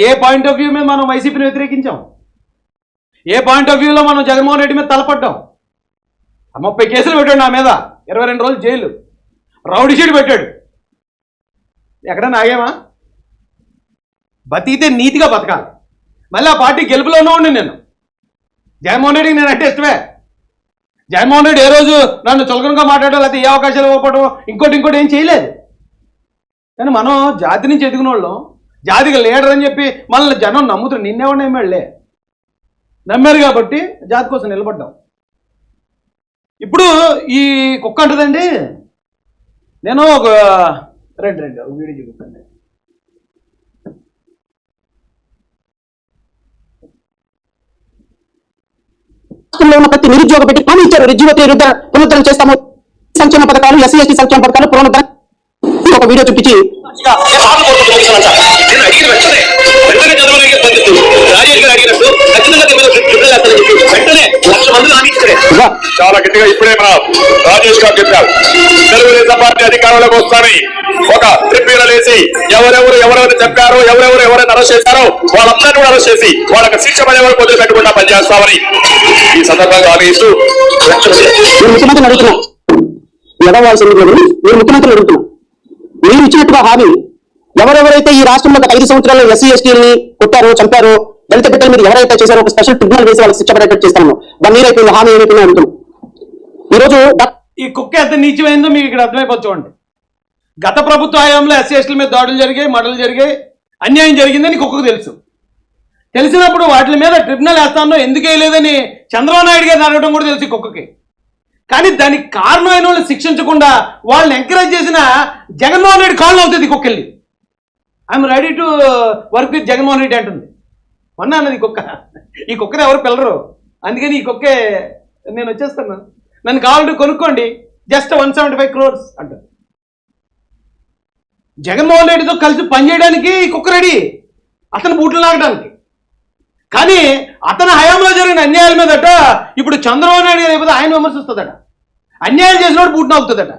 ఏ పాయింట్ ఆఫ్ వ్యూ మీద మనం వైసీపీని వ్యతిరేకించాం? ఏ పాయింట్ ఆఫ్ వ్యూలో మనం జగన్మోహన్ రెడ్డి మీద తలపడ్డాం? 30 కేసులు పెట్టాడు నా మీద, 22 రోజులు జైలు, రౌడీ షీట్ పెట్టాడు. ఎక్కడన్నా ఆగేమా? బతికితే నీతిగా బతకాలి. మళ్ళీ ఆ పార్టీ గెలుపులోనే ఉండి నేను జగన్మోహన్ రెడ్డికి నేను అంటే ఇష్టమే. జగన్మోహన్ రెడ్డి ఏ రోజు నన్ను చులకనగా మాట్లాడడం, లేకపోతే ఏ అవకాశాలు ఇవ్వకపోవడం, ఇంకోటి ఏం చేయలేదు. కానీ మనం జాతి నుంచి ఎదిగిన వాళ్ళం, జాతికి లీడర్ అని చెప్పి మనల్ని జనం నమ్ముతారు. నిన్నేవాడిని ఎమ్మెళ్ళే నమ్మారు కాబట్టి జాతి కోసం నిలబడ్డాం. ఇప్పుడు ఈ కుక్క అంటుందండి, నేను ఒక రెండు వీడియో చూపిస్తాను. రాష్ట్రంలో ఉన్న ప్రతి నిరుద్యోగ పెట్టి హామీ ఇచ్చారు, పునరుద్ధరణ చేస్తాము, సంక్షేమ పథకాలు, ఎస్సీ ఎస్టీ సంక్షేమ పథకాలు పునరుద్ధరణ. ఒక వీడియో చూపించి చాలా గట్టిగా ఇప్పుడే మన రాజేష్ గారు చెప్పారు, తెలుగుదేశం పార్టీ అధికారంలోకి వస్తామని ఒక ట్రిబ్యునల్ వేసి ఎవరెవరు చెప్పారో, ఎవరైనా అరెస్ట్ చేశారో వాళ్ళందరినీ కూడా అరెస్ట్ చేసి వాళ్ళకి శిక్ష పడే వరకు వదిలిపెట్టకుండా పనిచేస్తామని ఈ సందర్భంగా ఆదేశిస్తూ ముఖ్యమంత్రిని అడుగుతున్నా, ఎదవాల్సింది మీరు ముఖ్యమంత్రిని అడుగుతున్నా, మీరు ఇచ్చినట్టుగా హామీ ఎవరెవరైతే ఈ రాష్ట్రంలో 5 సంవత్సరాల్లో ఎస్సీ ఎస్టీని కొట్టారో, చంపారో, దళిత బిడ్డల మీద ఎవరైతే చేశారో ఒక స్పెషల్ ట్రిబ్యునల్ వేసి వాళ్ళకి శిక్ష పడేటట్టు చేస్తాను. 1 year అయిపోయింది, హామీ ఏమైపోయిందో అడుగుతున్నాం. ఈరోజు ఈ కుక్క ఎంత నీచమైందో మీకు ఇక్కడ అర్థమైపోతుంది. గత ప్రభుత్వ హయాంలో ఎస్సీ ఎస్టీల మీద దాడులు జరిగాయి, మర్డర్లు జరిగాయి, అన్యాయం జరిగిందని కుక్కకు తెలుసు. తెలిసినప్పుడు వాటి మీద ట్రిబ్యునల్ వేస్తానో ఎందుకు వేయలేదని చంద్రబాబు నాయుడు గారిని అడగడం కూడా తెలుసు కుక్కకి. కానీ దానికి కారణమైన వాళ్ళు శిక్షించకుండా వాళ్ళని ఎంకరేజ్ చేసిన జగన్మోహన్ రెడ్డి కాళ్ళు అవుతుంది కుక్కెళ్ళి. I'm ready to work with Jaganmohan Reddy అంటుంది. మొన్న అన్నది కుక్క. ఈ కుక్కని ఎవరు పిల్లరు, అందుకని ఈ కుక్కే నేను వచ్చేస్తాను, నన్ను కావాలంటే కొనుక్కోండి, జస్ట్ 175 crores అంటారు. జగన్మోహన్ రెడ్డితో కలిసి పనిచేయడానికి ఈ కుక్క రెడీ, అతను బూట్లు లాగడానికి. కానీ అతని హయాంలో జరిగిన అన్యాయాల మీదట ఇప్పుడు చంద్రబాబు నాయుడు గారు అయిపోతే ఆయన విమర్శిస్తుందట, అన్యాయం చేసినప్పుడు బూట్ నాకుతుందట.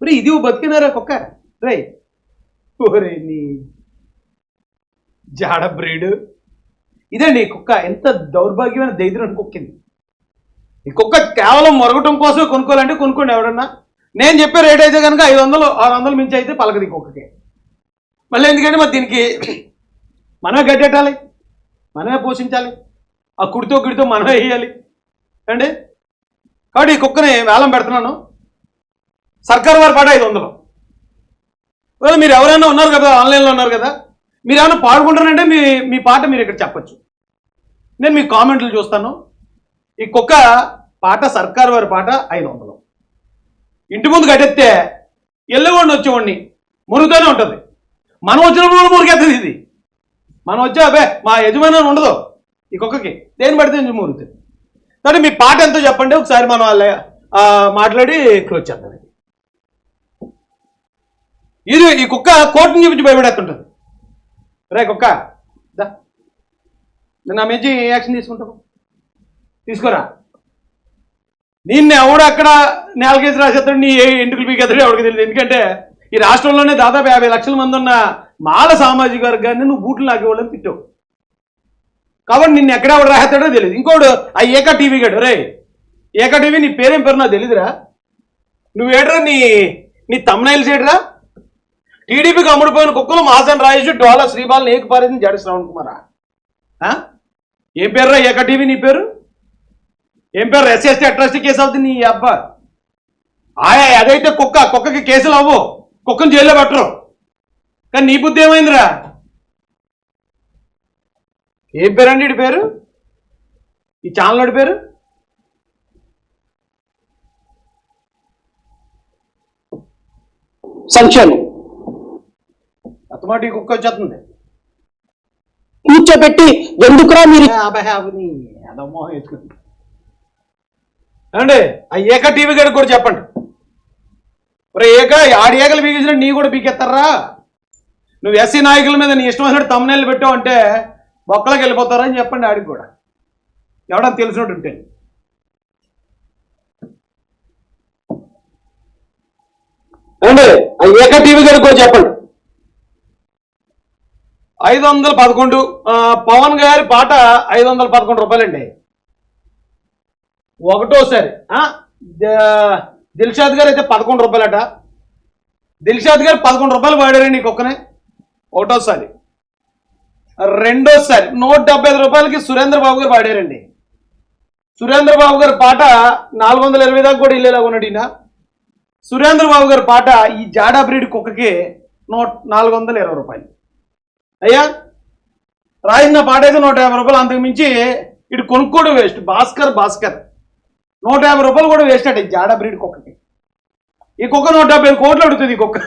మరి ఇది బతికినారా కుక్క రై? ఓరే నీ జాడ బ్రీడ్ ఇదండి. ఈ కుక్క ఎంత దౌర్భాగ్యమైన దైద్యం కుక్కింది. ఈ కుక్క కేవలం మొరగటం కోసమే కొనుక్కోవాలంటే కొనుక్కోండి ఎవడన్నా. నేను చెప్పే రేట్ అయితే కనుక 500-600 మించి అయితే పలకది కుక్కకి. మళ్ళీ ఎందుకంటే మరి దీనికి మనమే గడ్డెట్టాలి, మనమే పోషించాలి, ఆ గిడితో మనమే వేయాలి అండి. కాబట్టి ఈ కుక్కని వేలం పెడుతున్నాను, సర్కారు వారి పాట 500. మీరు ఎవరైనా ఉన్నారు కదా, ఆన్లైన్లో ఉన్నారు కదా, మీరు ఏమైనా పాడుకుంటారంటే మీ పాట మీరు ఇక్కడ చెప్పచ్చు, నేను మీ కామెంట్లు చూస్తాను. ఈ కుక్క పాట సర్కారు వారి పాట 500. ఇంటి ముందు కట్టెత్తే ఎల్లుగొండి వచ్చేవాడిని మురుగుతూనే ఉంటుంది. మనం వచ్చినప్పుడు మురిగెత్తది ఇది. మనం వచ్చే అబ్బే మా యజమాని ఉండదు ఈ కుక్కకి, దేని పడితే మురుగుతుంది. కాబట్టి మీ పాట ఎంతో చెప్పండి, ఒకసారి మనం మాట్లాడి క్లోజ్ చేద్దాం. ఇది ఈ కుక్క కోర్టుని చూపించి భయపడేస్తుంటుంది. రే కుక్క దా, నేను నా మంచి యాక్షన్ తీసుకుంటాను, తీసుకోరా. నిన్ను ఎవడు అక్కడ నేలకేసి రాసేస్తాడు, నీ ఎంటుకలు పీకేస్తాడు ఎవరికి తెలియదు. ఎందుకంటే ఈ రాష్ట్రంలోనే దాదాపు 50 లక్షల మంది ఉన్న మాల సామాజిక వర్గాన్ని నువ్వు బూట్లు లాగేవాళ్ళని తిట్టావు. కాబట్టి నిన్ను ఎక్కడ ఎవడు రాసేస్తాడో తెలియదు. ఇంకోడు ఆ ఏకా టీవీ గడు, రే ఏకా టీవీ నీ పేరేం పేరు నాకు తెలీదురా, నువ్వేడ్రా, నీ తమ్నైల్స్ ఏడ్రా. టీడీపీకి అమ్ముడిపోయిన కుక్కలు మహాజన్ రాజేష్, డోలా శ్రీబాల్, ఏకపారేది, జడ శ్రవణ్ కుమారా. ఏం పేరురా ఏకా టీవీ నీ పేరు? ఏం పేరు? ఎస్సీ అట్రాసిటీ కేసు అవుతుంది నీ అబ్బా. అదైతే కుక్కకి కేసులు అవ్వవు, కుక్కను జైల్లో పెట్టరు. కానీ నీ బుద్ధి ఏమైందిరా? ఏం పేరండి ఇడి పేరు, ఈ ఛానల్ పేరు? సంక్షేమం. అతమాటి కుక్క వచ్చేస్తుంది. కూర్చోబెట్టి ఎందుకురా మీరు అండి ఆ ఏక టీవీ గడికి కూడా చెప్పండి. మరి ఏక ఆడి ఏకలు బీగించిన నీ కూడా బీకెత్తారా? నువ్వు ఎస్సీ నాయకుల మీద నీ ఇష్టం వచ్చినట్టు తమ్ముళ్ళు పెట్టావు అంటే బొక్కలకు వెళ్ళిపోతారా అని చెప్పండి ఆడికి కూడా, ఎవడని తెలిసినట్టు ఉంటే. అండి ఆ ఏక టీవీ గడికి కూడా చెప్పండి. 511 పవన్ గారి పాట 511 రూపాయలండి. ఒకటోసారి దిల్షాద్ గారు అయితే 11 రూపాయలట. దిల్షాద్ గారు 11 రూపాయలు పాడారండి ఈ కుక్కనే ఒకటోసారి. రెండోసారి 175 రూపాయలకి సురేంద్ర బాబు గారు పాడారండి. సురేంద్ర బాబు గారి పాట 420 దాకా కూడా వెళ్ళేలాగా ఉన్నాడు ఈయన. సురేంద్ర బాబు గారి పాట ఈ జాడా బ్రీడ్ కుక్కకి 420 రూపాయలు. అయ్యా రాసిన పాట అయితే 150 రూపాయలు, అంతకు మించి ఇటు కొనుక్కోవడం వేస్ట్. భాస్కర్ 150 రూపాయలు కూడా వేస్ట్ అట ఈ జాడా బ్రీడ్ కుక్కకి. ఈ కుక్క 175 కోట్లు అడుగుతుంది ఈ కుక్క.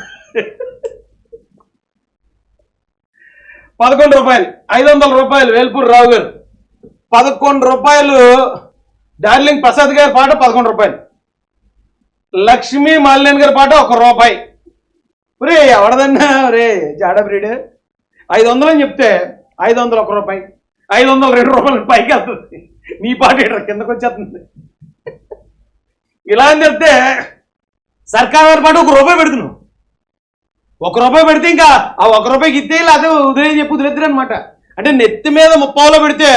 11 రూపాయలు. 500 రూపాయలు వేల్పూర్ రావు గారు. 11 రూపాయలు డార్లింగ్ ప్రసాద్ గారి పాట 11 రూపాయలు. లక్ష్మీ మాలినేని గారి పాట 1 రూపాయి. రే ఎవడదన్నా రే జాడా బ్రీడ్ 500 అని చెప్తే 500 1 రూపాయి, 500 2 రూపాయలు పైకి వెళ్తుంది. నీ పాట కిందకు వచ్చేస్తుంది. ఇలా అని చెప్తే సర్కార్ వారి పాట 1 రూపాయి పెడుతున్నావు. 1 రూపాయి పెడితే ఇంకా ఆ 1 రూపాయికి ఇస్తే అదే ఉదయం చెప్పి వదిలేద్దరు అనమాట. అంటే నెత్తి మీద 30 పెడితే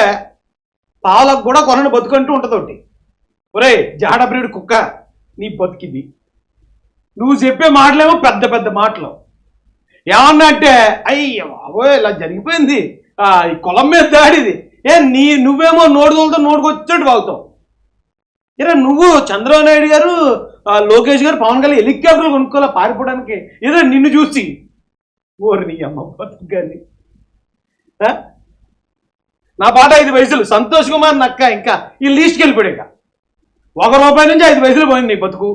పావులకు కూడా కొనని బతుకంటూ ఉంటుంది ఒకటి. ఒరే జాడ బ్రీడ్ కుక్క నీ బతికిది. నువ్వు చెప్పే మాటలేమో పెద్ద పెద్ద మాటలు. ఏమన్నా అంటే అయ్య బాబోయ్ ఇలా జరిగిపోయింది, ఈ కులం మీద దాడిది. నువ్వేమో నోడుదలతో నోడుకొచ్చాడు బాగుతావు. ఇరా నువ్వు చంద్రబాబు నాయుడు గారు, లోకేష్ గారు, పవన్ కళ్యాణ్ హెలికాప్టర్లు కొనుక్కోలే పారిపోవడానికి. ఏదో నిన్ను చూసి ఓరి నీ అమ్మ బతుకు కానీ. నా పాట 5 పైసలు. సంతోష్ కుమార్ నక్క ఇంకా ఈ లీస్ట్కి వెళ్ళిపోయాడు. ఇక 1 రూపాయి నుంచి 5 పైసలు పోయింది నీ బతుకు.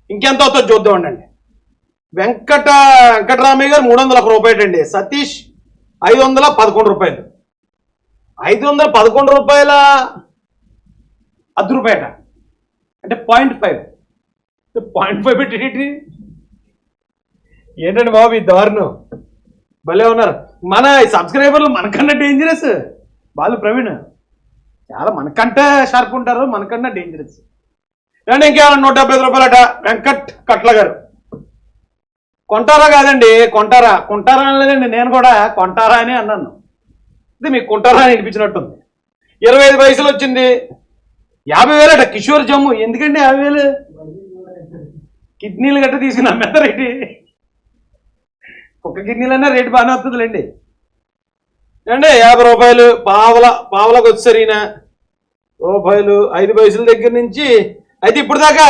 ఇంకెంత అవుతుందో చూద్దాం అండి. వెంకటరామయ్య గారు 301 రూపాయలు అండి. సతీష్ 511 రూపాయలు. 511 రూపాయల ₹10 అంటే 0.5 పెట్టి ఏంటండి బాబు ఈ దారుణం. భలే ఉన్నారు మన సబ్స్క్రైబర్లు. మనకన్నా డేంజరస్ వాళ్ళు. ప్రవీణ్ చాలా మనకంటే షార్ప్ ఉంటారు, మనకన్నా డేంజరస్. అండి ఇంకేమన్నా 175 రూపాయలట. వెంకట్ కట్ల గారు. కొంటారా కాదండి, కొంటారా అనలేదండి, నేను కూడా కొంటారా అని అన్నాను. ఇది మీకు కొంటారా అని వినిపించినట్టుంది. 25 పైసలు వచ్చింది. 50,000 అట. కిషోర్ జమ్ము. ఎందుకండి 50,000? కిడ్నీలు గట్ట తీసుకుని అమ్మేత రేటు. ఒక్క కిడ్నీలన్నా రేటు బాగానే వస్తుందిలేండి. అండి 50 రూపాయలు. పావలకు వచ్చారు ఈయన రూపాయలు. 5 పైసల దగ్గర నుంచి అయితే ఇప్పుడు దాకా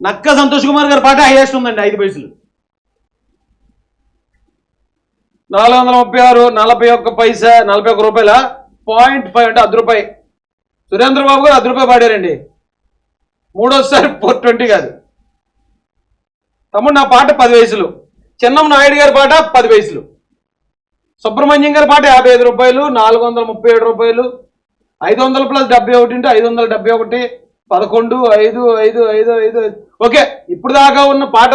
నక్క సంతోష్ కుమార్ గారి పాట హైయెస్ట్ ఉందండి. 5 పైసలు. 436, 41 పైసా, 41 రూపాయల 0.5 అంటే ₹10. సురేంద్ర బాబు గారు ₹10 పాడారండి. మూడోసారి 420 కాదు. తమ్ముడు నా పాట 10 పైసలు. చిన్నం నాయుడు గారి పాట 10 పైసలు. సుబ్రహ్మణ్యం గారి పాట 55 రూపాయలు. 437 రూపాయలు. 500 ప్లస్ 71 అంటే 571. 11, 5, 5, 5, 5. ఓకే ఇప్పుడు దాకా ఉన్న పాట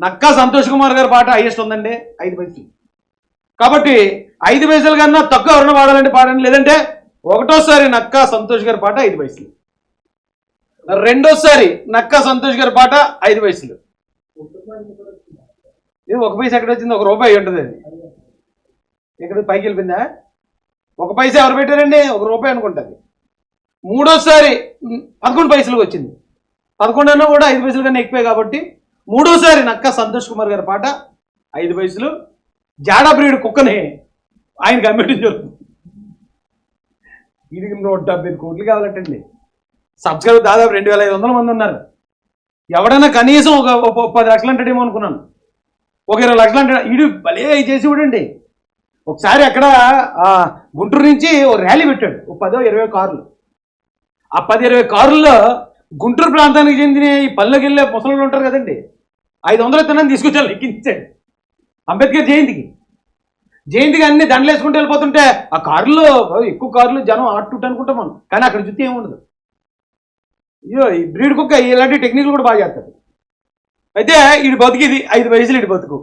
నక్కా సంతోష్ కుమార్ గారి పాట హైయెస్ట్ ఉందండి 5 పైసలు. కాబట్టి 5 పైసలు కన్నా తక్కువ ఎవరైనా పాడాలంటే పాడండి. లేదంటే ఒకటోసారి నక్కా సంతోష్ గారి పాట 5 పైసలు. రెండోసారి నక్కా సంతోష్ గారి పాట 5 పైసలు. ఇది 1 పైసా ఎక్కడ వచ్చింది? ₹1 ఉంటుంది. అది ఇక్కడ పైకి వెళ్ళిపోయిందా? 1 పైసా ఎవరు పెట్టారండి? ₹1 అనుకుంటుంది. మూడోసారి 11 పైసలకు వచ్చింది. 11 అన్నా కూడా 5 పైసలు కన్నా ఎక్కువే. కాబట్టి మూడోసారి నక్కా సంతోష్ కుమార్ గారి పాట 5 పైసలు. జాడా బ్రీడ్ కుక్కని ఆయనకి అమ్మేయడం జరుగుతుంది. ఇది 170 కోట్లు కావాలంటండి. సబ్స్క్రైబర్ దాదాపు 2,500 మంది ఉన్నారు. ఎవడైనా కనీసం ఒక 10 లక్షలు అంటాడేమో అనుకున్నాను. ఒక 20 లక్షలు అంటే ఈడు భలే చేసి చూడండి. ఒకసారి అక్కడ గుంటూరు నుంచి ఓ ర్యాలీ పెట్టాడు, ఓ 10-20 కార్లు. ఆ 10-20 కారుల్లో గుంటూరు ప్రాంతానికి చెందిన ఈ పల్లెకి వెళ్ళే ముసలు ఉంటారు కదండి, 500 తినని తీసుకొచ్చారు, ఎక్కించాడు అంబేద్కర్ జయంతికి అన్ని దండలు వేసుకుంటూ వెళ్ళిపోతుంటే ఆ కారులో ఎక్కువ కార్లు జనం ఆట్టుట్టు అనుకుంటాం మనం, కానీ అక్కడ చూస్తే ఏముండదు. అయ్యో ఈ బ్రీడ్ కుక్క ఇలాంటి టెక్నిక్లు కూడా బాగా చేస్తారు. అయితే ఈడు బతికిది 5 వయసులు ఈడు బతుకు.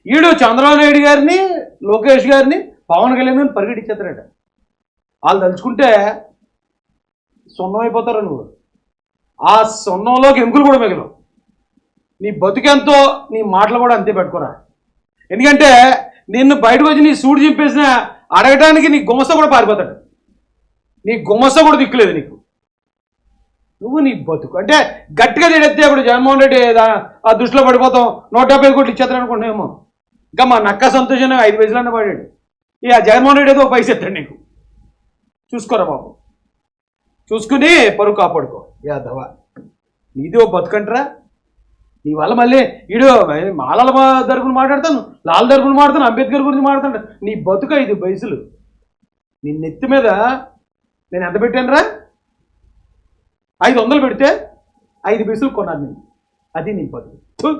ఈడు చంద్రబాబు నాయుడు గారిని, లోకేష్ గారిని, పవన్ కళ్యాణ్ పరిగెట్టించేస్తారట. వాళ్ళు తలుచుకుంటే సున్నం అయిపోతారు నువ్వు. ఆ సున్నంలోకి ఎముకలు కూడా మిగలవు. నీ బతుకెంతో నీ మాటలు కూడా అంతే పెట్టుకోరా. ఎందుకంటే నిన్ను బయటకు వచ్చి నీ సూడు చింపేసిన అడగడానికి నీ గుమస్త కూడా పారిపోతాడు. నీ గుమస్త కూడా దిక్కులేదు నీకు. నువ్వు నీ బతుకు అంటే గట్టిగా తిడెత్తే ఇప్పుడు జగన్మోహన్ రెడ్డి ఆ దృష్టిలో పడిపోతాం, 170 కోట్లు ఇచ్చేస్తాను అనుకుంటున్నామో. ఇంకా మా నక్క సంతోషం 5 పైసలన్నా పడాడు. ఇక జగన్మోహన్ రెడ్డి ఏదో 1 పైసా ఎత్తాడు నీకు. చూసుకోరా బాబు, చూసుకుని పరువు కాపాడుకో. యాదవా నీది ఓ బతుకంటరా. నీ వల్ల మళ్ళీ ఈడు మాలల తరపున మాట్లాడతాను, లాల్ తరపున మాట్లాడతాను, అంబేద్కర్ గురించి మాట్లాడతాను. నీ బతుక 5 పైసలు. నీ నెత్తి మీద నేను ఎంత పెట్టాను రా? 500 పెడితే 5 పైసలు కొన్నాను నేను. అది నీ బతుకు.